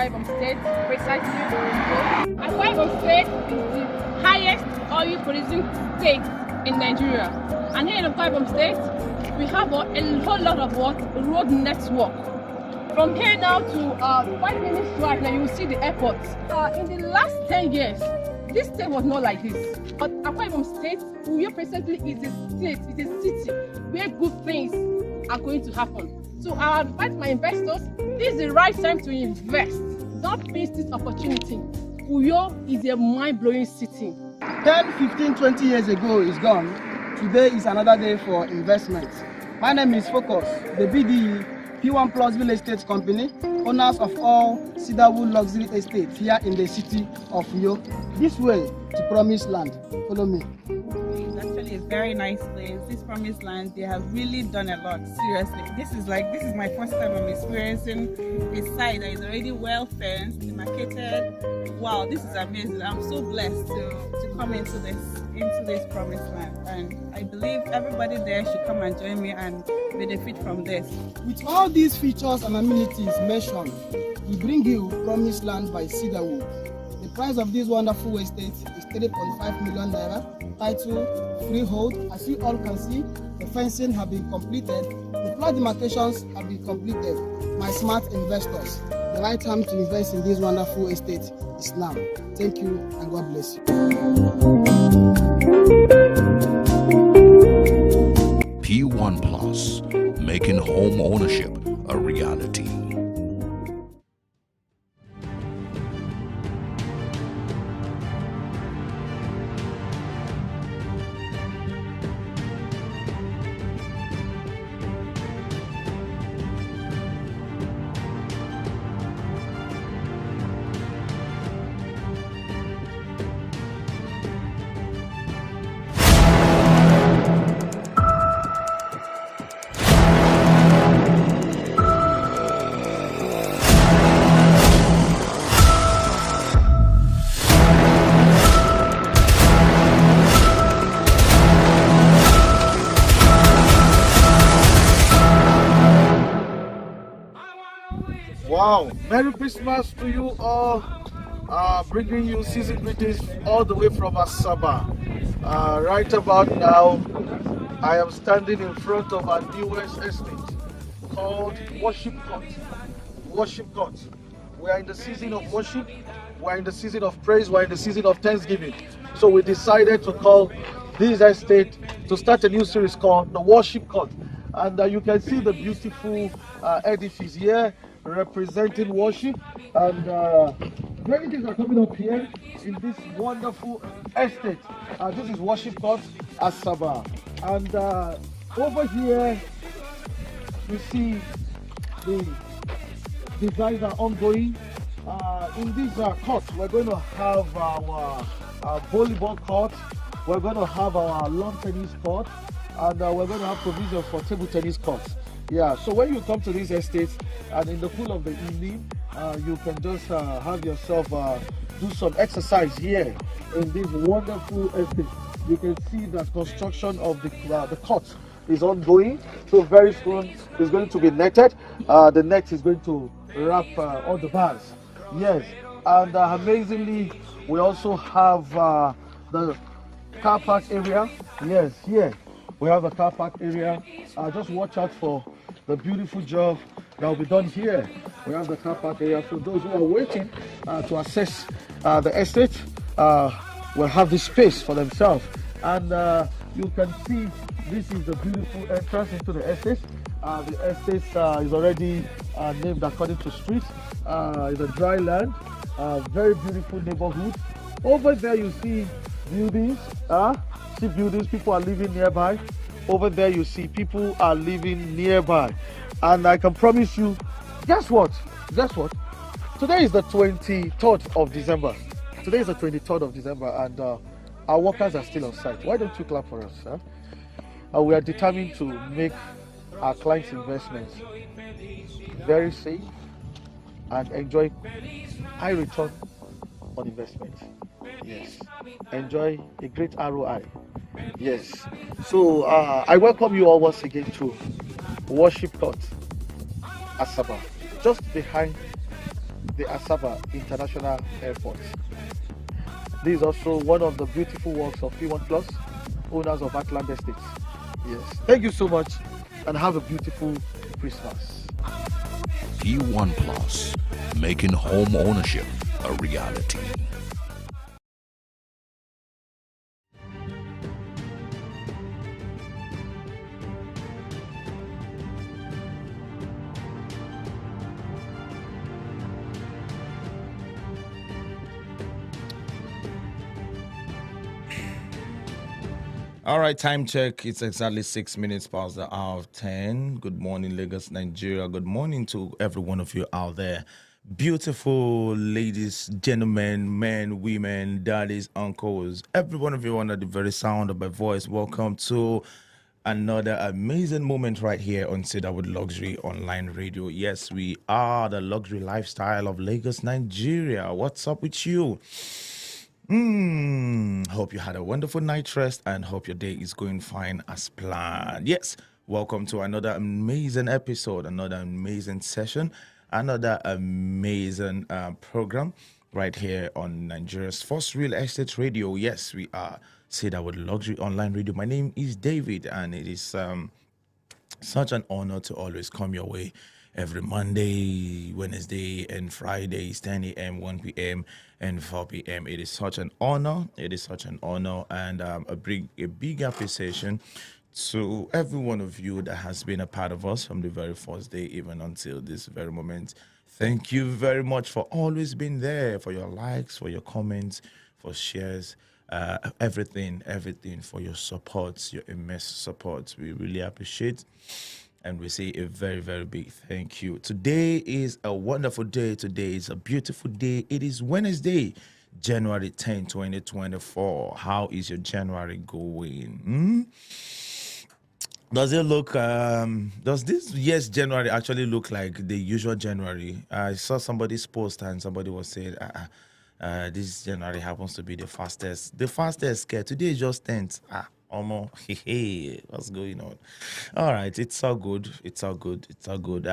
Akwa Ibom State, precisely. Akwa Ibom State is the highest oil producing state in Nigeria. And here in Akwa Ibom State, we have a whole lot of road network. From here now to 5 minutes drive, now you will see the airport. In the last 10 years, this state was not like this. But Akwa Ibom State, Uyo presently is a state, it's a city where good things are going to happen. So I advise my investors, this is the right time to invest. Don't miss this opportunity. Uyo is a mind-blowing city. 10, 15, 20 years ago is gone. Today is another day for investment. My name is Focus, the BDE, P1 Plus Real Estate Company, owners of all Cedarwood luxury estates here in the city of Uyo. This way to Promised Land. Follow me. It's actually a very nice place. This Promised Land, they have really done a lot. Seriously, this is my first time I'm experiencing a site that is already well fenced, demarcated. Wow, this is amazing. I'm so blessed to come into this Promised Land, and I believe everybody there should come and join me and benefit from this. With all these features and amenities mentioned, we bring you Promised Land by Cedarwood. The price of this wonderful estate is 3.5 million naira. Title, freehold. As you all can see, the fencing have been completed. The plot demarcations have been completed. My smart investors, the right time to invest in this wonderful estate is now. Thank you and God bless you. P1 Plus, making home ownership a reality. Wow, Merry Christmas to you all, bringing you season greetings all the way from Asaba. Right about now, I am standing in front of our newest estate called Worship Court. Worship Court. We are in the season of worship, we are in the season of praise, we are in the season of thanksgiving. So we decided to call this estate, to start a new series called the Worship Court. And you can see the beautiful edifice here representing worship, and many things are coming up here in this wonderful estate. This is Worship Court Asaba, and over here you see the designs are ongoing. In this court, we're going to have our volleyball court, we're going to have our lawn tennis court, and we're going to have provision for table tennis courts. Yeah, so when you come to these estates and in the cool of the evening, you can just have yourself do some exercise here in this wonderful estate. You can see that construction of the court is ongoing, so very soon it's going to be netted. The net is going to wrap all the bars. Yes, and amazingly, we also have the car park area. Yes, here we have a car park area. Just watch out for the beautiful job that will be done here. We have the car park area for those who are waiting to access the estate. Will have this space for themselves, and you can see this is the beautiful entrance into the estate. The estate is already named according to street. It's a dry land, very beautiful neighborhood. Over there you see buildings. See buildings, people are living nearby. Over there you see people are living nearby, and I can promise you, guess what? Today is the 23rd of December. Today is the 23rd of December, and our workers are still on site. Why don't you clap for us? We are determined to make our clients' investments very safe and enjoy high return on investment. Yes, enjoy a great ROI. Yes, so I welcome you all once again to Worship Court Asaba, just behind the Asaba International Airport. This is also one of the beautiful works of P1 Plus, owners of Atlant Estates. Yes. Thank you so much and have a beautiful Christmas. P1 Plus, making home ownership a reality. All right, time check. It's exactly 6 minutes past the hour of 10. Good morning, Lagos, Nigeria. Good morning to every one of you out there. Beautiful ladies, gentlemen, men, women, daddies, uncles, every one of you under the very sound of my voice. Welcome to another amazing moment right here on Cedarwood Luxury Online Radio. Yes, we are the luxury lifestyle of Lagos, Nigeria. What's up with you? Hope you had a wonderful night's rest and hope your day is going fine as planned. Yes, welcome to another amazing episode, another amazing session, another amazing program right here on Nigeria's first real estate radio. Yes, we are Cedarwood Luxury Online Radio. My name is David, and it is such an honor to always come your way every Monday, Wednesday, and Fridays, 10 a.m., 1 p.m., and 4 p.m. It is such an honor. It is such an honor and a big appreciation to every one of you that has been a part of us from the very first day, even until this very moment. Thank you very much for always being there, for your likes, for your comments, for shares. Everything for your support, your immense support. We really appreciate, and we say a very, very big thank you. Today is a wonderful day. Today is a beautiful day. It is Wednesday, January 10, 2024. How is your January going? Does it look, does this year's January actually look like the usual January? I saw somebody's post and somebody was saying, this January happens to be the fastest. The fastest scare. Today is just 10th. Almost. Hey, what's going on? All right, it's all good. It's all good. It's all good.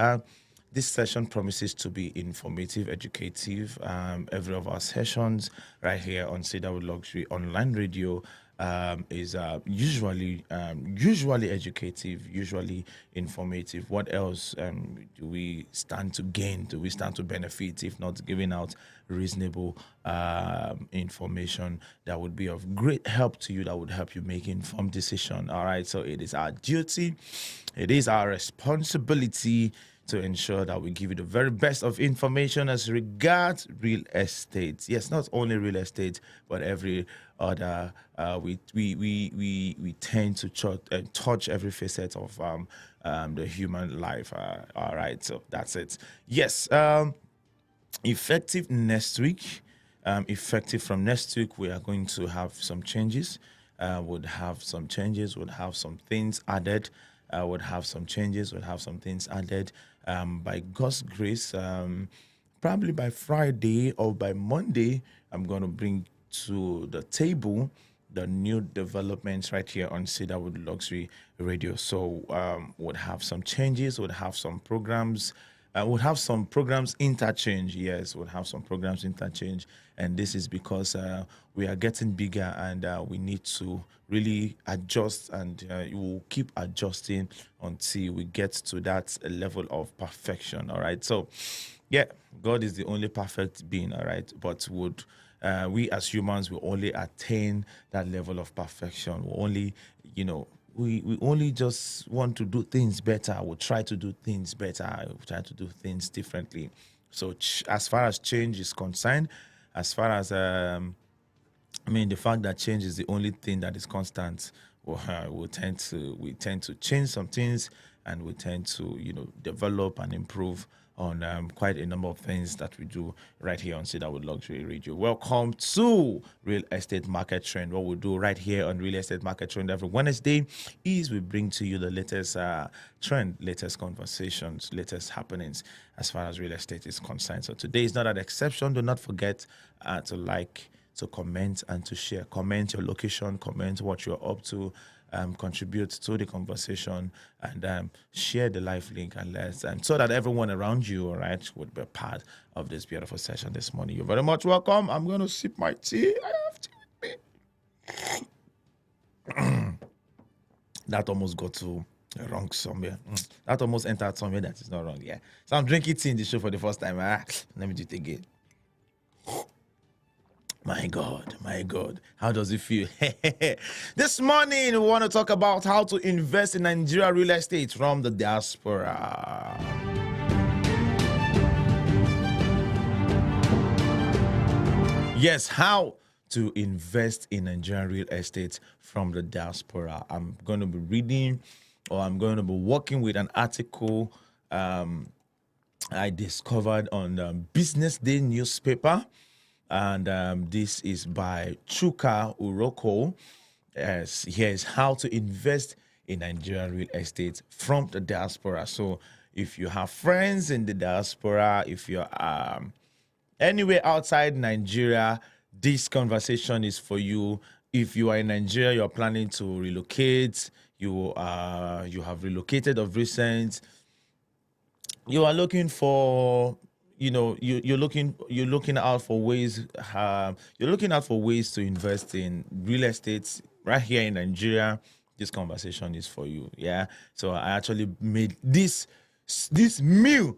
This session promises to be informative, educative. Every of our sessions right here on Cedarwood Luxury Online Radio is usually educative, usually informative. What else do we stand to gain? Do we stand to benefit, if not giving out reasonable information that would be of great help to you, that would help you make informed decision? All right, so it is our duty, it is our responsibility to ensure that we give you the very best of information as regards real estate. Yes, not only real estate, but every other. We tend to touch every facet of the human life. All right, so that's it. Yes, effective next week. Effective from next week, we are going to have some changes. Would have some changes. Would have some things added. Would have some changes. Would have some things added. By God's grace, probably by Friday or by Monday, I'm going to bring to the table the new developments right here on Cedarwood Luxury Radio. So would have some changes, would have some programs, would have some programs interchange. Yes, would have some programs interchange. And this is because we are getting bigger and we need to really adjust, and we'll keep adjusting until we get to that level of perfection. All right. So, yeah, God is the only perfect being. All right. But would we as humans will only attain that level of perfection? We only, we only just want to do things better. We'll try to do things better. We'll try to do things differently. So as far as change is concerned, as far as the fact that change is the only thing that is constant, we tend to change some things, and we tend to develop and improve on quite a number of things that we do right here on Cedarwood Luxury Radio. Welcome to Real Estate Market Trend. What we do right here on Real Estate Market Trend every Wednesday is we bring to you the latest trend, latest conversations, latest happenings as far as real estate is concerned. So today is not an exception. Do not forget to like, to comment and to share. Comment your location, comment what you're up to, contribute to the conversation, and share the live link, and let's so that everyone around you, all right, would be a part of this beautiful session this morning. You're very much welcome. I'm going to sip my tea. I have tea with me. That almost got to wrong somewhere. That almost entered somewhere that is not wrong. Yeah. So I'm drinking tea in the show for the first time. Let me do it again. My God, my God. How does it feel? This morning, we want to talk about how to invest in Nigeria real estate from the diaspora. Yes, how to invest in Nigerian real estate from the diaspora. I'm going to be reading, or I'm going to be working with an article I discovered on Business Day newspaper. And this is by Chuka Uroko. Yes, here's how to invest in Nigerian real estate from the diaspora. So if you have friends in the diaspora, if you're anywhere outside Nigeria, this conversation is for you. If you are in Nigeria, you're planning to relocate, you have relocated of recent, you are looking for, you're looking out for ways to invest in real estate right here in Nigeria. This conversation is for you. Yeah. So I actually made this meal.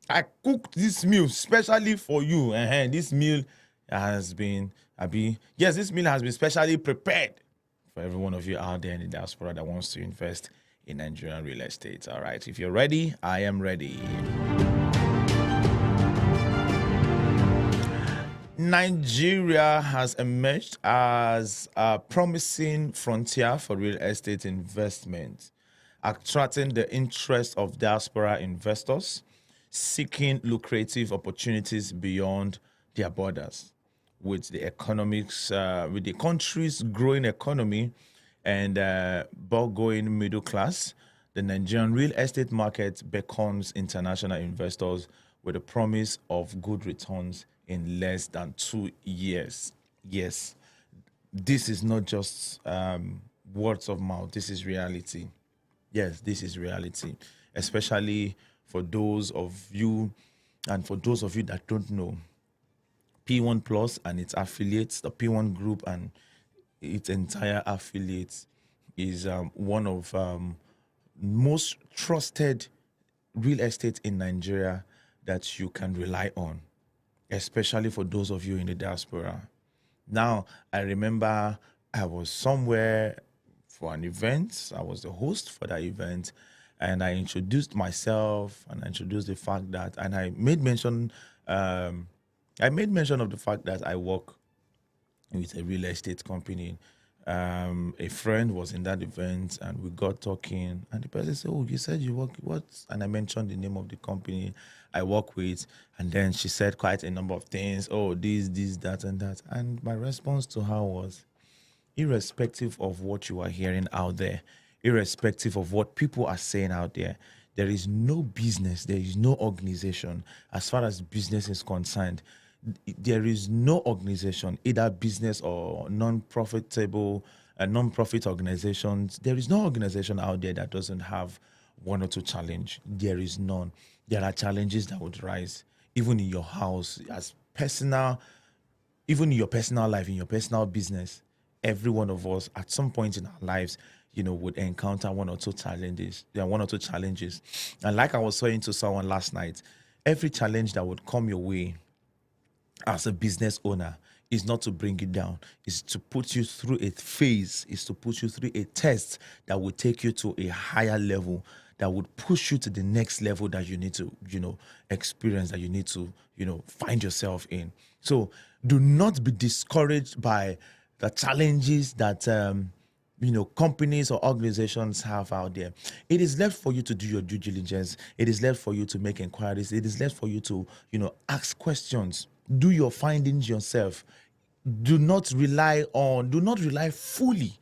I cooked this meal specially for you. This meal has been specially prepared for every one of you out there in the diaspora that wants to invest in Nigerian real estate. All right. If you're ready, I am ready. Nigeria has emerged as a promising frontier for real estate investment, attracting the interest of diaspora investors seeking lucrative opportunities beyond their borders. With the country's growing economy and burgeoning middle class, the Nigerian real estate market beckons international investors with a promise of good returns in less than 2 years. Yes, this is not just words of mouth. This is reality. Yes, this is reality, especially for those of you that don't know. P1 Plus and its affiliates, the P1 Group and its entire affiliates, is one of most trusted real estate in Nigeria that you can rely on, especially for those of you in the diaspora. Now, I remember I was somewhere for an event. I was the host for that event, and I introduced myself and I introduced the fact that, and I made mention of the fact that I work with a real estate company. A friend was in that event and we got talking, and the person said, "Oh, you said you work what?" And I mentioned the name of the company I work with, and then she said quite a number of things. Oh, this, that, and that. And my response to her was, irrespective of what you are hearing out there, irrespective of what people are saying out there, there is no business, there is no organization, as far as business is concerned, there is no organization, either business or non-profit organizations. There is no organization out there that doesn't have one or two challenges. There is none. There are challenges that would rise, even in your house, even in your personal life, in your personal business. Every one of us, at some point in our lives, would encounter one or two challenges. And like I was saying to someone last night, every challenge that would come your way as a business owner is not to bring you down. It's to put you through a phase. It's to put you through a test that will take you to a higher level, that would push you to the next level that you need to, experience, that you need to, find yourself in. So do not be discouraged by the challenges that, companies or organizations have out there. It is left for you to do your due diligence. It is left for you to make inquiries. It is left for you to, ask questions. Do your findings yourself. Do not rely fully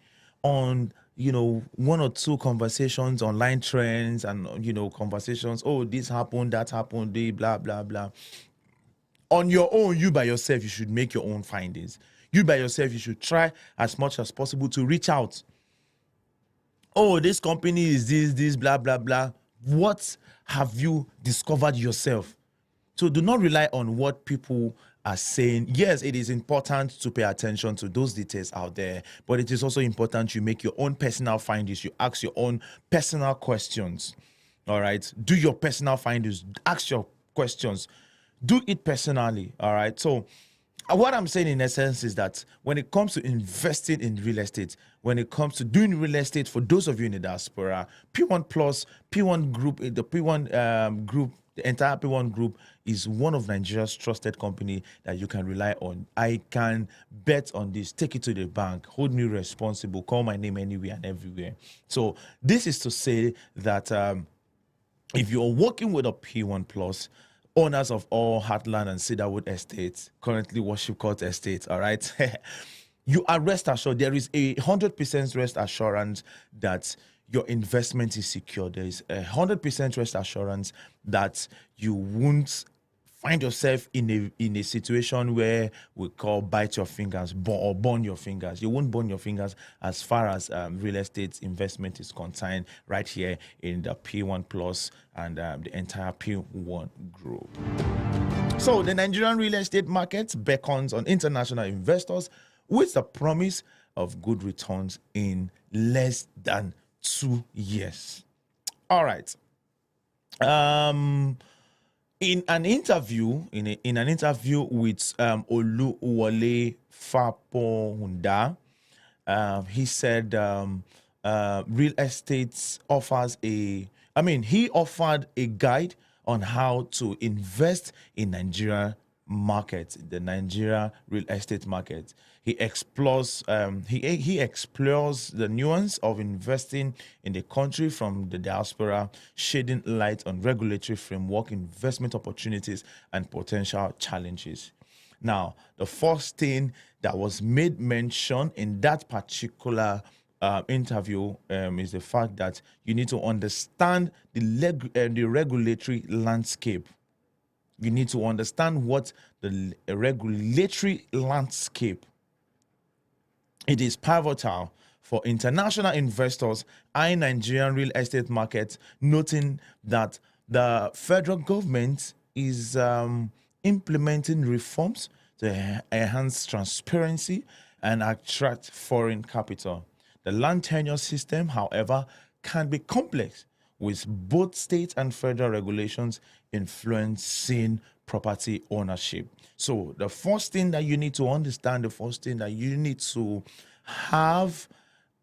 on, one or two conversations, online trends and, conversations. Oh, this happened, that happened, blah, blah, blah. On your own, you by yourself, you should make your own findings. You by yourself, you should try as much as possible to reach out. Oh, this company is this, blah, blah, blah. What have you discovered yourself? So do not rely on what people are saying. Yes, it is important to pay attention to those details out there, but it is also important you make your own personal findings. You ask your own personal questions. All right. Do your personal findings. Ask your questions. Do it personally. All right. So what I'm saying in essence is that when it comes to investing in real estate, when it comes to doing real estate, for those of you in the diaspora, P1 Plus, P1 Group, the P1 Group, the entire P1 Group is one of Nigeria's trusted company that you can rely on. I can bet on this. Take it to the bank. Hold me responsible. Call my name anywhere and everywhere. So this is to say that if you're working with a P1 Plus, owners of all Heartland and Cedarwood estates, currently Worship Court estates, all right, you are rest assured. There is 100% rest assurance that your investment is secure. There is 100% rest assurance that you won't find yourself in a situation where we call bite your fingers or burn your fingers. You won't burn your fingers as far as real estate investment is concerned right here in the P1 Plus and the entire P1 Group. So the Nigerian real estate market beckons on international investors with the promise of good returns in less than 2 years. All right. In an interview with Oluwole Fapohunda, he said real estate he offered a guide on how to invest in Nigeria market, the Nigeria real estate market. He explores he explores the nuance of investing in the country from the diaspora, shedding light on regulatory framework, investment opportunities, and potential challenges. Now, the first thing that was made mention in that particular interview is the fact that you need to understand the regulatory landscape. You need to understand what the regulatory landscape. It is pivotal for international investors eyeing Nigerian real estate market, noting that the federal government is implementing reforms to enhance transparency and attract foreign capital. The land tenure system, however, can be complex, with both state and federal regulations influencing property ownership. So the first thing that you need to understand, the first thing that you need to have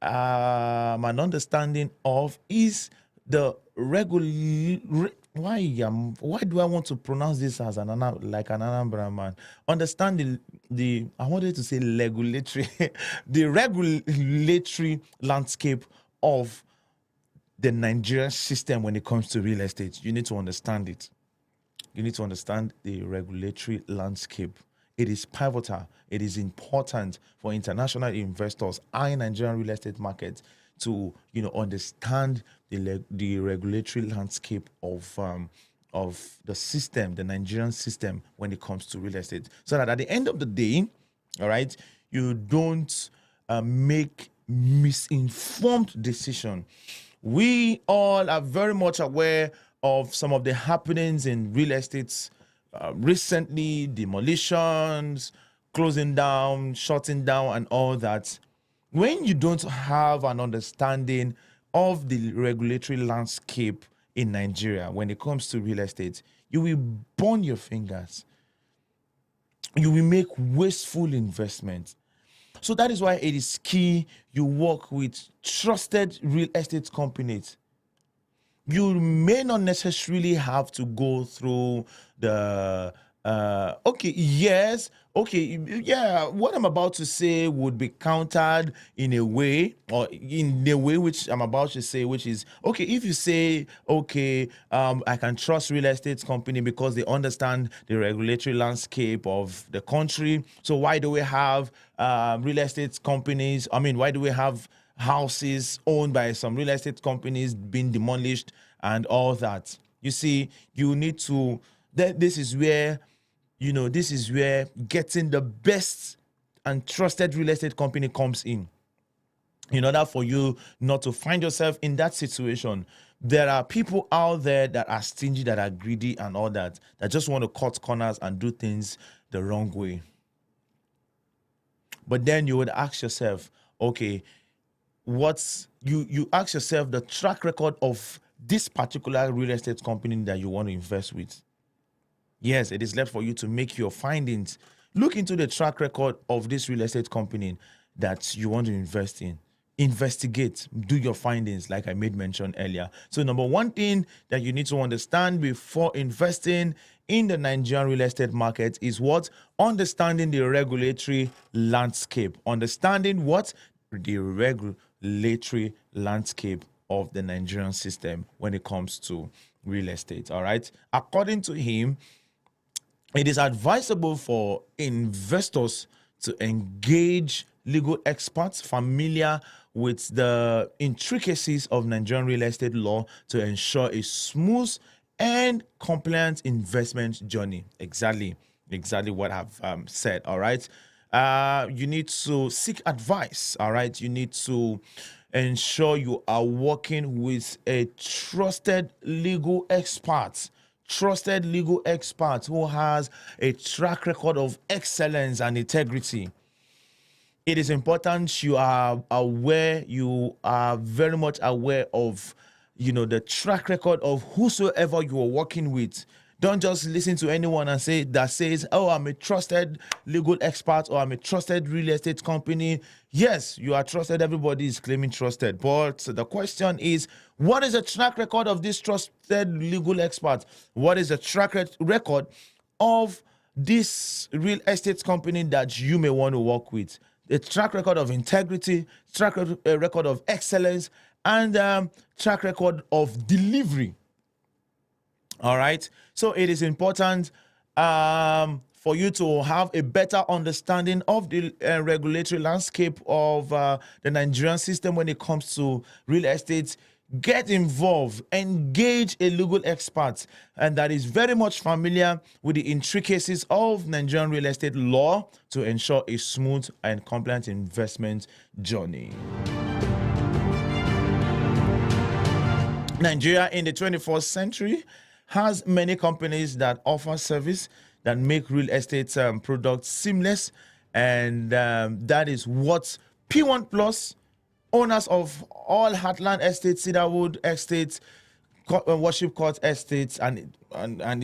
an understanding of is the why do I want to pronounce this as like an Anambra man? Understand the I wanted to say regulatory the regulatory landscape of the Nigerian system when it comes to real estate. You need to understand it. You need to understand the regulatory landscape. It is pivotal. It is important for international investors eyeing Nigerian real estate market to understand the regulatory landscape of the system, the Nigerian system when it comes to real estate, so that at the end of the day, all right, you don't make misinformed decision. We all are very much aware of some of the happenings in real estate recently, demolitions, closing down, shutting down, and all that. When you don't have an understanding of the regulatory landscape in Nigeria when it comes to real estate, you will burn your fingers. You will make wasteful investments. So that is why it is key you work with trusted real estate companies. You may not necessarily have to go through the what I'm about to say would be countered in a way, or in the way which I'm about to say, which is, okay, if you say, I can trust real estate company because they understand the regulatory landscape of the country, so why do we have real estate companies? Why do we have houses owned by some real estate companies being demolished and all that? You see, you need to, this is where getting the best and trusted real estate company comes in order for you not to find yourself in that situation. There are people out there that are stingy, that are greedy and all that just want to cut corners and do things the wrong way. But then you would ask yourself, okay, you ask yourself the track record of this particular real estate company that you want to invest with. Yes, it is left for you to make your findings. Look into the track record of this real estate company that you want to invest in. Investigate, do your findings, like I made mention earlier. So number one thing that you need to understand before investing in the Nigerian real estate market is what? Understanding the regulatory landscape. Understanding what? The regulatory landscape of the Nigerian system when it comes to real estate. All right. According to him, it is advisable for investors to engage legal experts familiar with the intricacies of Nigerian real estate law to ensure a smooth and compliant investment journey. Exactly what I've said. All right. You need to seek advice. All right. You need to ensure you are working with a trusted legal expert. Who has a track record of excellence and integrity. It is important you are very much aware of, the track record of whosoever you are working with. Don't just listen to anyone and says, oh, I'm a trusted legal expert or I'm a trusted real estate company. Yes, you are trusted. Everybody is claiming trusted. But the question is, what is the track record of this trusted legal expert? What is the track record of this real estate company that you may want to work with? A track record of integrity, track record of excellence, and track record of delivery. All right. So it is important for you to have a better understanding of the regulatory landscape of the Nigerian system when it comes to real estate. Get involved, engage a legal expert, and that is very much familiar with the intricacies of Nigerian real estate law to ensure a smooth and compliant investment journey. Nigeria in the 21st century has many companies that offer service that make real estate products seamless, and that is what P1 Plus, owners of all Heartland Estates, Cedarwood Estates, Worship Court Estates, and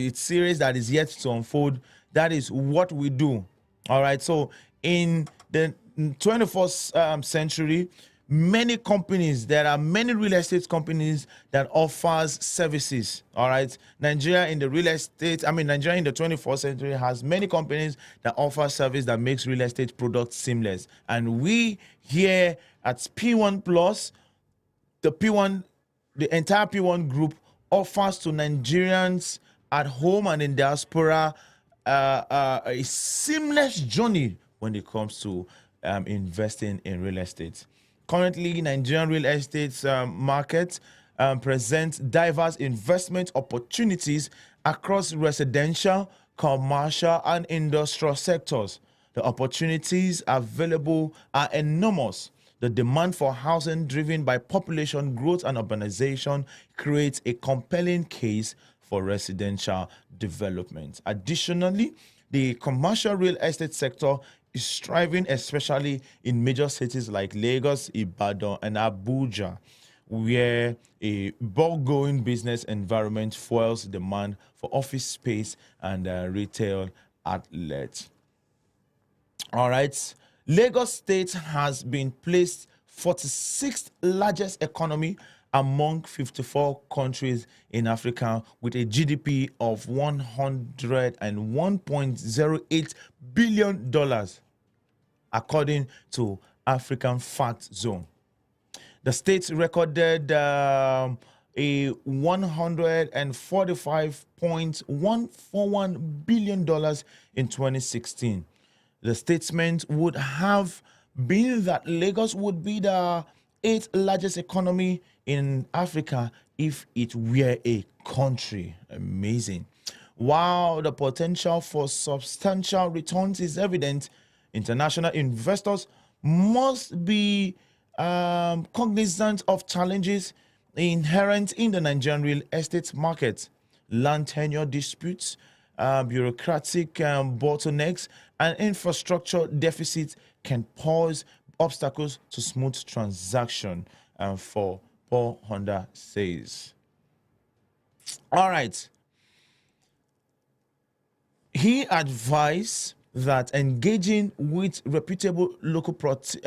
its series that is yet to unfold, that is what we do. All right. So in the 21st century, there are many real estate companies that offers services. All right. Nigeria in the 21st century has many companies that offer service that makes real estate products seamless. And we here at P1 Plus, the entire P1 group offers to Nigerians at home and in diaspora a seamless journey when it comes to investing in real estate. Currently, Nigerian real estate market presents diverse investment opportunities across residential, commercial, and industrial sectors. The opportunities available are enormous. The demand for housing driven by population growth and urbanization creates a compelling case for residential development. Additionally, the commercial real estate sector is thriving, especially in major cities like Lagos, Ibadan, and Abuja, where a bulk-going business environment fuels demand for office space and retail outlets. All right. Lagos State has been placed 46th largest economy among 54 countries in Africa with a GDP of $101.08 billion, according to African Fact Zone. The state recorded a $145.141 billion in 2016. The statement would have been that Lagos would be the 8th largest economy in Africa if it were a country. Amazing. While the potential for substantial returns is evident, International investors must be cognizant of challenges inherent in the Nigerian real estate market. Land tenure disputes, bureaucratic bottlenecks, and infrastructure deficits can pose obstacles to smooth transaction, for Paul Honda says. All right. He advised that engaging with reputable local partners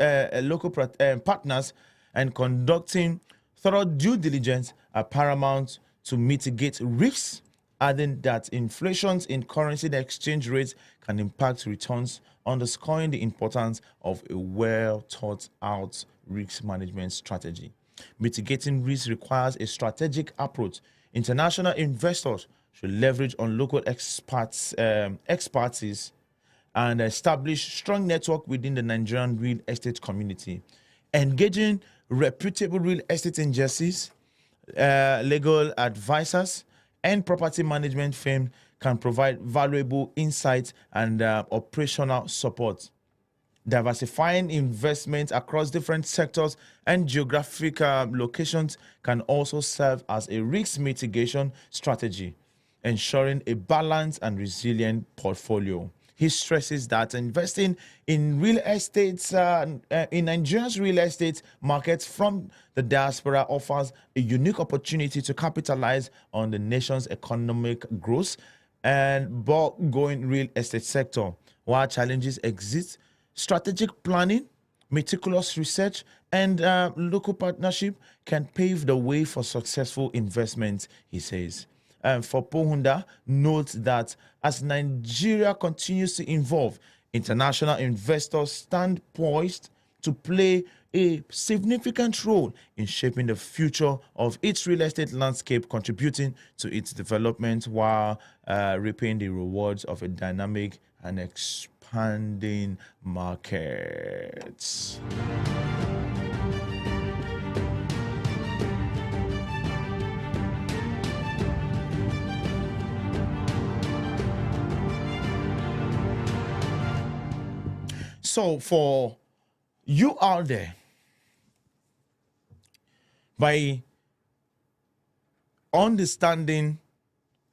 and conducting thorough due diligence are paramount to mitigate risks, adding that inflations in currency exchange rates can impact returns, underscoring the importance of a well thought out risk management strategy. Mitigating risk requires a strategic approach. International investors should leverage on local expertise and establish strong network within the Nigerian real estate community. Engaging reputable real estate agencies, legal advisors, and property management firms can provide valuable insights and operational support. Diversifying investments across different sectors and geographic locations can also serve as a risk mitigation strategy, ensuring a balanced and resilient portfolio. He stresses that investing in real estate, in Nigeria's real estate market from the diaspora offers a unique opportunity to capitalize on the nation's economic growth and going real estate sector. While challenges exist, strategic planning, meticulous research, and local partnership can pave the way for successful investment, he says. For Pohunda, note that as Nigeria continues to evolve, international investors stand poised to play a significant role in shaping the future of its real estate landscape, contributing to its development while reaping the rewards of a dynamic and expanding market. So for you out there, by understanding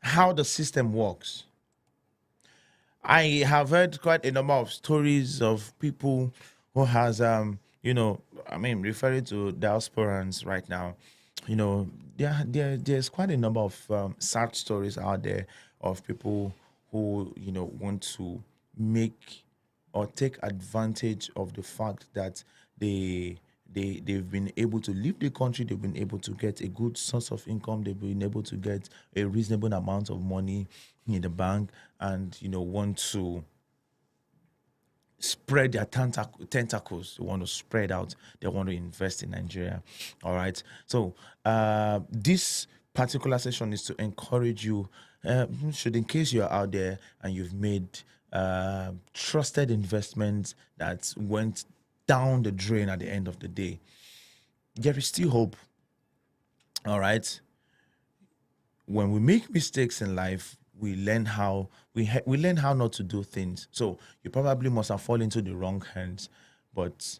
how the system works, I have heard quite a number of stories of people who has, referring to diasporans right now, there's quite a number of sad stories out there of people who, want to make or take advantage of the fact that they've been able to leave the country, they've been able to get a good source of income, they've been able to get a reasonable amount of money in the bank, and want to spread their tentacles. They want to spread out, they want to invest in Nigeria. All right, so this particular session is to encourage you, should in case you're out there and you've made trusted investments that went down the drain at the end of the day, there is still hope. All right, when we make mistakes in life, we learn how we learn how not to do things. So you probably must have fallen into the wrong hands, but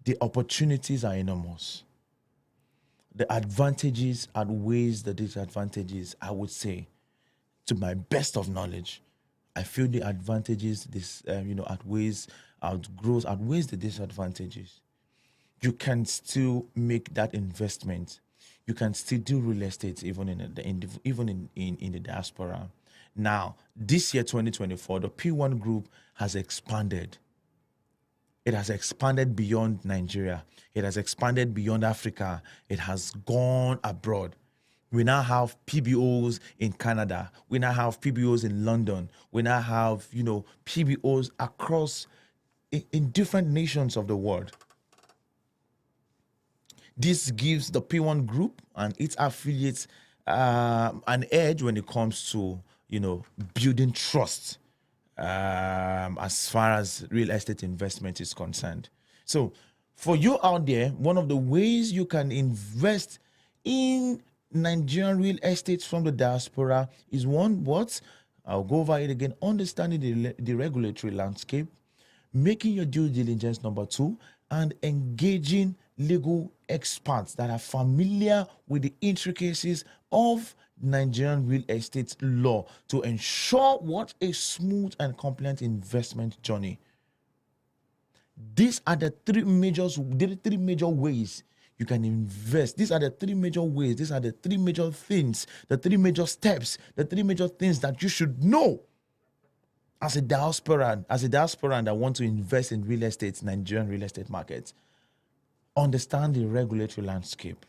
the opportunities are enormous. The advantages outweighs the disadvantages, I would say, to my best of knowledge. I feel the advantages outweighs the disadvantages. You can still make that investment. You can still do real estate even in the diaspora. Now, this year 2024, the P1 Group has expanded. It has expanded beyond Nigeria. It has expanded beyond Africa. It has gone abroad. We now have PBOs in Canada. We now have PBOs in London. We now have, PBOs across in different nations of the world. This gives the P1 Group and its affiliates an edge when it comes to, building trust as far as real estate investment is concerned. So for you out there, one of the ways you can invest in Nigerian real estate from the diaspora is one, I'll go over it again, understanding the regulatory landscape, making your due diligence, number 2, and engaging legal experts that are familiar with the intricacies of Nigerian real estate law to ensure what a smooth and compliant investment journey. These are the three major ways you can invest. These are the three major ways. These are the three major things, the three major steps, the three major things that you should know as a diasporan that want to invest in real estate, Nigerian real estate markets. Understand the regulatory landscape.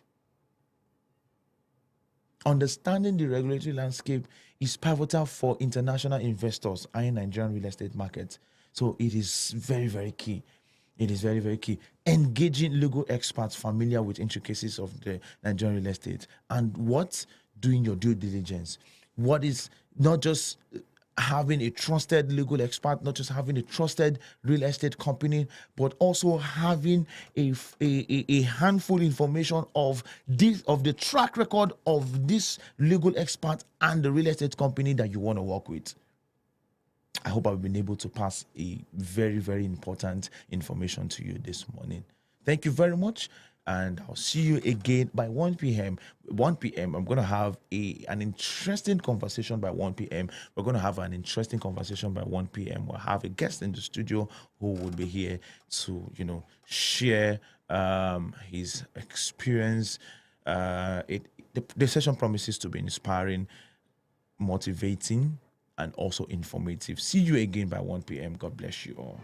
Understanding the regulatory landscape is pivotal for international investors in Nigerian real estate markets. So it is very, very key. It is very, very key. Engaging legal experts familiar with intricacies of the Nigerian real estate. And what? Doing your due diligence. What is not just having a trusted legal expert, not just having a trusted real estate company, but also having a handful information of the track record of this legal expert and the real estate company that you want to work with. I hope I've been able to pass a very, very important information to you this morning. Thank you very much, and I'll see you again by 1 p.m. 1 p.m. I'm going to have an interesting conversation by 1 p.m. We're going to have an interesting conversation by 1 p.m. We'll have a guest in the studio who will be here to, share his experience. The session promises to be inspiring, motivating, and also informative. See you again by 1 p.m. God bless you all.